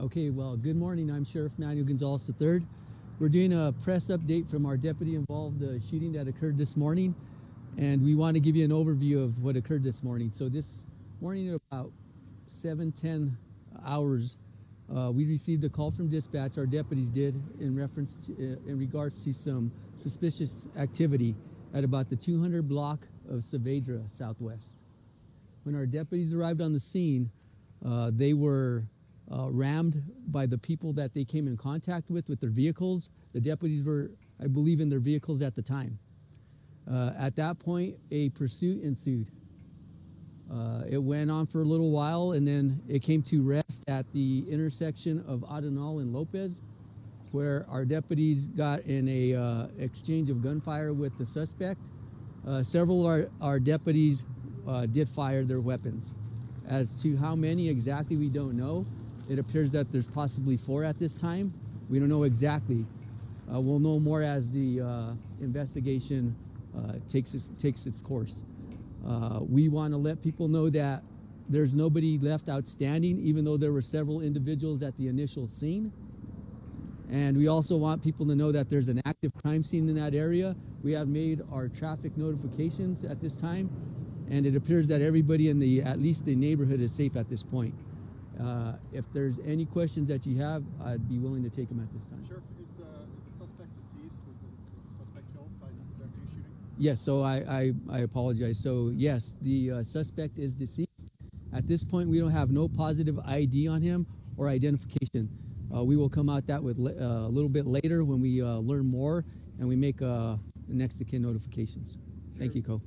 Okay, well, good morning. I'm Sheriff Manny Gonzales III. We're doing a press update from our deputy-involved shooting that occurred this morning, and we want to give you an overview of what occurred this morning. So this morning at about 7:10 hours, we received a call from dispatch, our deputies did, in regards to some suspicious activity at about the 200 block of Saavedra Southwest. When our deputies arrived on the scene, they were rammed by the people that they came in contact with their vehicles. The deputies were, I believe, in their vehicles at the time. At that point, a pursuit ensued. It went on for a little while, and then it came to rest at the intersection of Arenal and Lopez, where our deputies got in a exchange of gunfire with the suspect. Several of our deputies did fire their weapons. As to how many exactly, we don't know. It appears that there's possibly 4 at this time. We don't know exactly. We'll know more as the investigation takes its course. We want to let people know that there's nobody left outstanding, even though there were several individuals at the initial scene. And we also want people to know that there's an active crime scene in that area. We have made our traffic notifications at this time, and it appears that everybody in at least the neighborhood is safe at this point. If there's any questions that you have, I'd be willing to take them at this time. Sheriff, is the suspect deceased? Was the suspect killed by the deputy shooting? Yes, so I apologize. So yes, the suspect is deceased. At this point, we don't have no positive ID on him or identification. We will come out that with a little bit later when we learn more and we make next of kin notifications. Thank you, Co.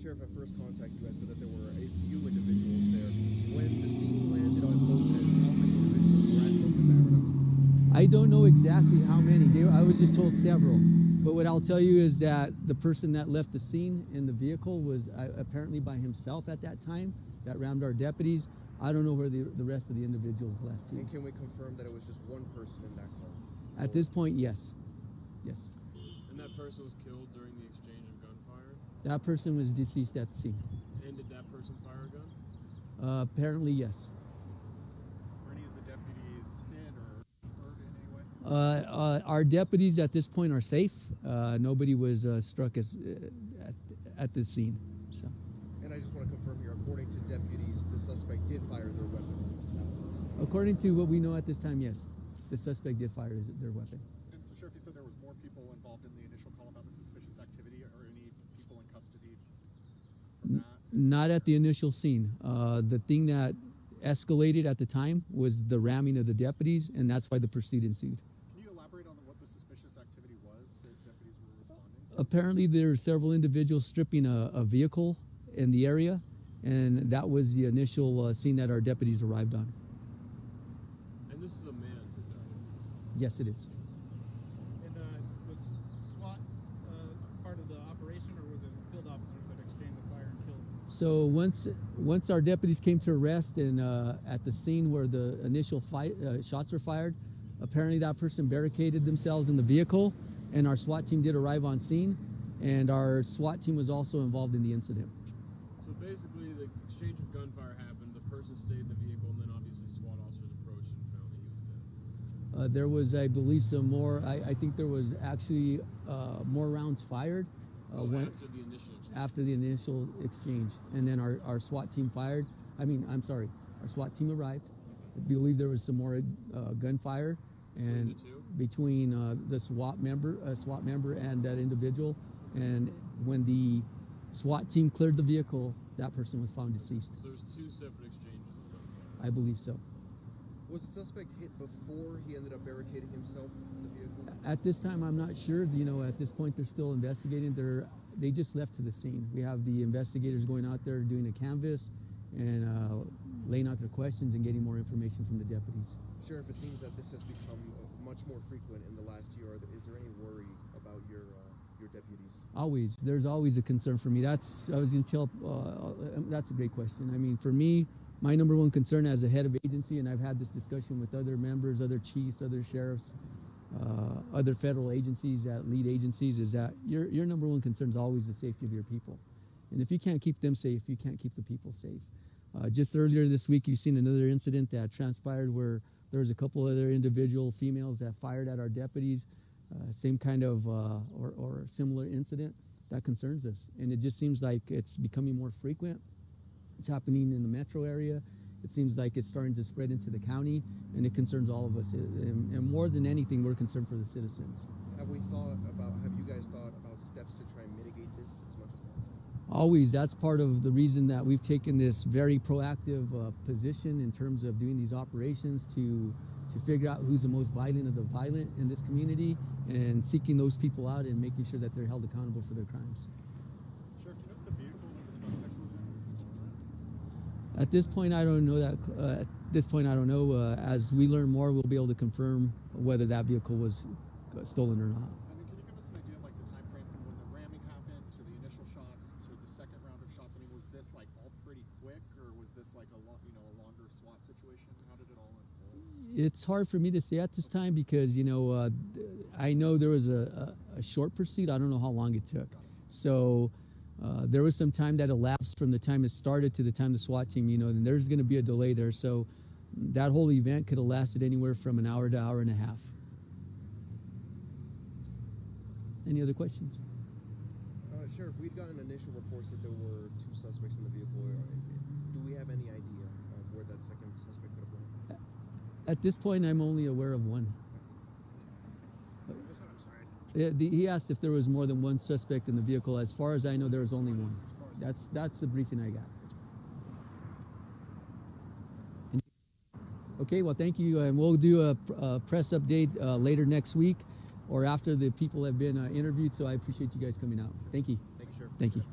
Sheriff, at first contact, you guys said that there were a few individuals there. When the scene landed on Lopez, how many individuals were at Lopez Arenal? I don't know exactly how many. I was just told several. But what I'll tell you is that the person that left the scene in the vehicle was apparently by himself at that time, that rammed our deputies. I don't know where the rest of the individuals left to. And can we confirm that it was just one person in that car? At this point, yes. Yes. And that person was killed during the exchange of gunfire? That person was deceased at the scene. And did that person fire a gun? Apparently, yes. Were any of the deputies hit or hurt in any way? Our deputies at this point are safe. Nobody was struck at the scene. So. And I just want to confirm here, according to deputies, the suspect did fire their weapon. According to what we know at this time, yes, the suspect did fire their weapon. And so, Sheriff, you said there was more people involved in the initial call about the suspicious activity, or any people in custody from that? Not at the initial scene. The thing that escalated at the time was the ramming of the deputies, and that's why the pursuit ensued. Can you elaborate on what the suspicious activity was that deputies were responding to? Apparently, there are several individuals stripping a vehicle in the area, and that was the initial scene that our deputies arrived on. And this is a man who died? Yes, it is. And was SWAT part of the operation, or was it field officers that exchanged the fire and killed? So once our deputies came to arrest and at the scene where the initial shots were fired, apparently that person barricaded themselves in the vehicle, and our SWAT team did arrive on scene, and our SWAT team was also involved in the incident. So basically, the exchange of gunfire happened, the person stayed in the vehicle, and then obviously SWAT officers approached and found that he was dead. There was, I believe, some more. I think there was actually more rounds fired. After the initial exchange? And then our SWAT team fired. Our SWAT team arrived. I believe there was some more gunfire, and between the SWAT member and that individual. And when the SWAT team cleared the vehicle, that person was found deceased. So there's 2 separate exchanges of gunfire? I believe so. Was the suspect hit before he ended up barricading himself in the vehicle? At this time, I'm not sure. At this point, they're still investigating. They just left to the scene. We have the investigators going out there doing a canvass and laying out their questions and getting more information from the deputies. Sheriff, it seems that this has become much more frequent in the last year. Is there any worry about your deputies? Always. There's always a concern for me. That's a great question. I mean, for me, my number one concern as a head of agency, and I've had this discussion with other members, other chiefs, other sheriffs, other federal agencies that lead agencies, is that your number one concern is always the safety of your people. And if you can't keep them safe, you can't keep the people safe. Just earlier this week, you've seen another incident that transpired where There was a couple other individual females that fired at our deputies. Same kind of or similar incident that concerns us, and it just seems like it's becoming more frequent. It's happening in the metro area. It seems like it's starting to spread into the county, and it concerns all of us. And more than anything, we're concerned for the citizens. Have you guys thought about steps to try and mitigate this as much as possible? Always. That's part of the reason that we've taken this very proactive position in terms of doing these operations to figure out who's the most violent of the violent in this community, and seeking those people out and making sure that they're held accountable for their crimes. Sheriff, do you know if the vehicle that the suspect was in was stolen? At this point, I don't know that. At this point, I don't know. As we learn more, we'll be able to confirm whether that vehicle was stolen or not. And then can you give us an idea of like the time frame from when the ramming happened to the initial shots to the second round of shots? I mean, was this like all pretty quick, or was this like a longer SWAT situation? How did it all unfold? It's hard for me to say at this time because I know there was a short pursuit. I don't know how long it took. So there was some time that elapsed from the time it started to the time the SWAT team, and there's going to be a delay there. So that whole event could have lasted anywhere from an hour to hour and a half. Any other questions? Sheriff, we'd gotten initial reports that there were 2 suspects in the vehicle. Do we have any idea of where that second suspect could have gone? At this point, I'm only aware of one. He asked if there was more than one suspect in the vehicle. As far as I know, there was only one. That's the briefing I got. Okay, well, thank you, and we'll do a press update later next week or after the people have been interviewed, so I appreciate you guys coming out. Thank you. Thank you, Sheriff. Thank you.